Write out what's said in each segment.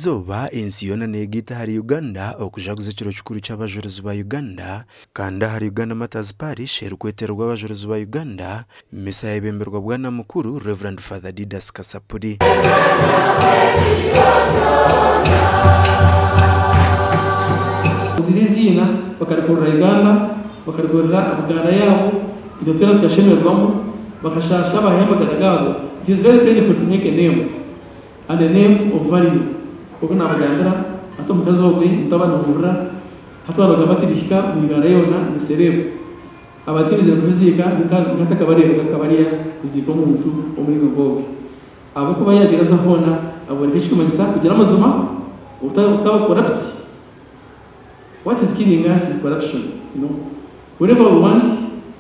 izoba ensi yona negita hari Uganda okujaguza ekiro kikuru ky'abajulizi ba Uganda kandi hari Uganda Matters Parish erukwetero rw'abajulizi ba Uganda misa yebemberwa bwana mukuru Reverend Father Didas Kasapuri. Zilizina bakarikorera Uganda bakarikorera abaganda yabo ibyo twera tugashemerwamo bakashasha abahembagara gabo. It is very painful to make a name and a name of value. Kuko nabagandara ato mutazogwe mutabana murra hato abagabatirika mu Uganda yona miserebo abatirize kuzika nkata kabariya kuzika umuntu omuri ngogo abo kuba yagereza hona abo rikishimagisa kugira amazuma utaba corrupt. What is killing us is corruption, you know. Whatever we want,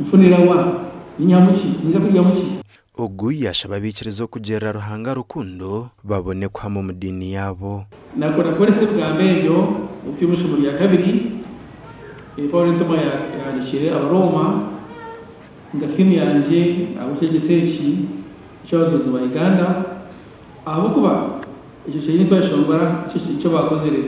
mfunira wa inyamuki niza kuryamuki. Ogu yashababikirizo kugera ruhanga rukundo babone kwa mu mudini yabo. Nakora kwese bwambebyo utimusho muri ya kabiri Paul ntoma ya abaroma ngakini yanje abucegeseshi cyozo ba Uganda abo kuba icyo cyine twashongora icyo bakozere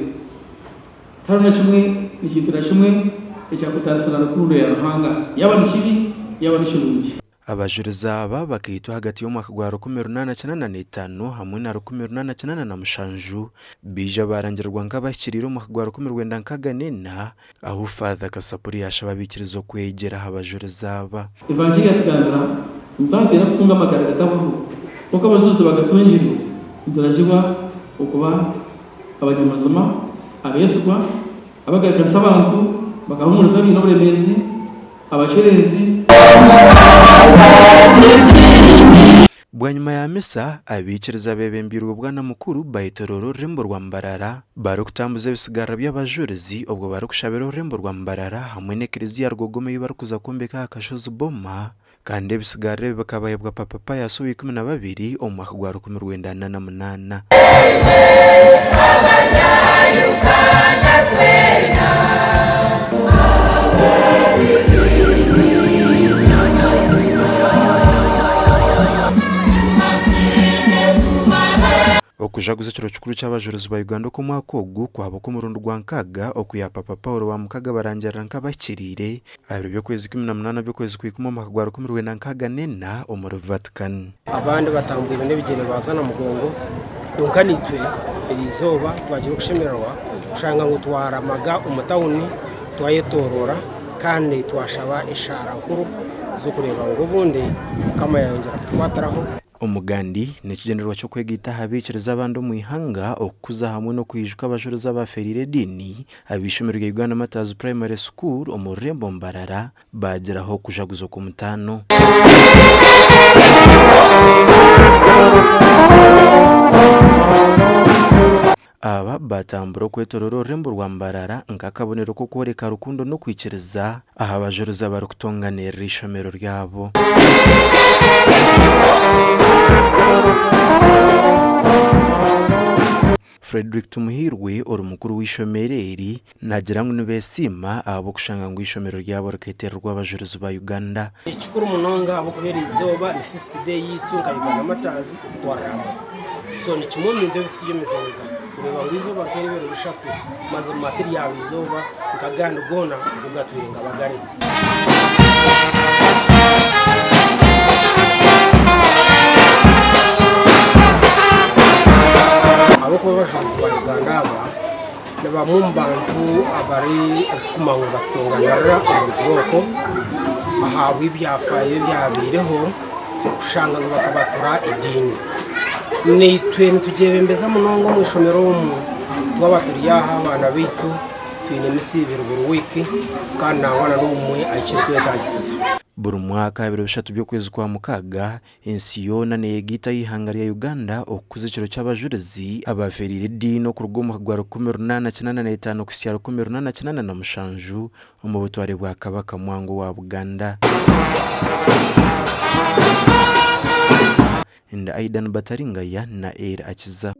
tarana kimwe nikitira kimwe ecyakutasana rukundo ya ruhanga yaba nishibi yaba nishurungi. Abajuliza aba bakitwa hagati y'umwaka gwa 1895 hamwe na 1897 bija barangirwa nk'abakiriro mu gwa 1994 aho Father Kasapuri yashababikirizo kwegera abajuliza aba. Evangelia yatugandira mutante yakutunga magara gatabaho kuko abazuzi bagatunjira ndarajiwa okuba abanyamazima abesukwa abagaragaza abantu bagahumuriza bino buremezi abacerezi. Bwanyuma ya misa abikiriza bebembirwa bwana mukuru bayitororo rembo rwa Mbarara barukutambuza bisigara by'abajulizi ubwo barukushabira rembo rwa Mbarara hamwe n'ekiriziya rwogome yibarukuza kumbeka akashozi boma kandi bisigara bakabayebwa papa yasubiye 12 omwaka gwa 1998. Okujaguza ekiro kikuru ky'abajulizi ba Uganda ku mwaka ogu kwabo ku murundi gwa nkaga okuya papa Paul wa mukaga barangira nk'abakirire abiri by'okwezi 18 by'okwezi kwa 10 omwaka gwa 1994 omuri Vatican. Abandi batambwira n'ebigere bazana mugongo donkanitwe elizoba twagira kushemererwa ushanga ngo twaramaga umutawuni twayetorora kandi twashaba ishara nkuru zo kureba ngo bundi kama yongera twataraho. Umugandi nekigenderwa cyo kwegita habikiriza abandi mu ihanga okuza hamwe no kwijuka abajuliza ba Ferire dini abishumirwe Uganda Matters Primary School omurembo Mbarara bageraho kujaguzo ku mutano. Aba batambura kwetororo rembo rwa Mbarara nkakabonero ko koreka rukundo no kwikiriza aha abajuliza barukutonganira ishomero ryabo. Frederick Tumuhirwe ori mukuru w'ishomereri nagira ngo nubesima abo kushanga ngo ishomero ryabo ruketerwa abajulizi ba Uganda. Ikikuru munonga abo kubera izoba ni first day yitunga Uganda Matters kutwaramo. So ni kimwe ndo bikutiyemezeza ureba ngo izoba kerebero bishatu maze materi yawe izoba ukaganda gona ugatwiringa abagari. Kuba abajulizi ba Uganda aba n'abamumbantu abari okumangu batonganira ubwoko ahabwe ibyafaye byabireho ushanga ngo bakabatura idini nitwe ntugebembeza munongo mu ishomero mu twabaturiyaha abana bitu twine misibiro buri wiki kandi nabana n'umwe akirwe kagisiza. Buri mwaka 3 by'okwezi kwa mukaga ensi yona negita yihanga ya Uganda okuza ekiro cy'abajulizi abaferire dino ku rugomwa rwa 1895 kusyara 1897 mu butware bwa Kabaka Mwango wa Buganda. Inda Aidan Bataringaya na Air Akiza.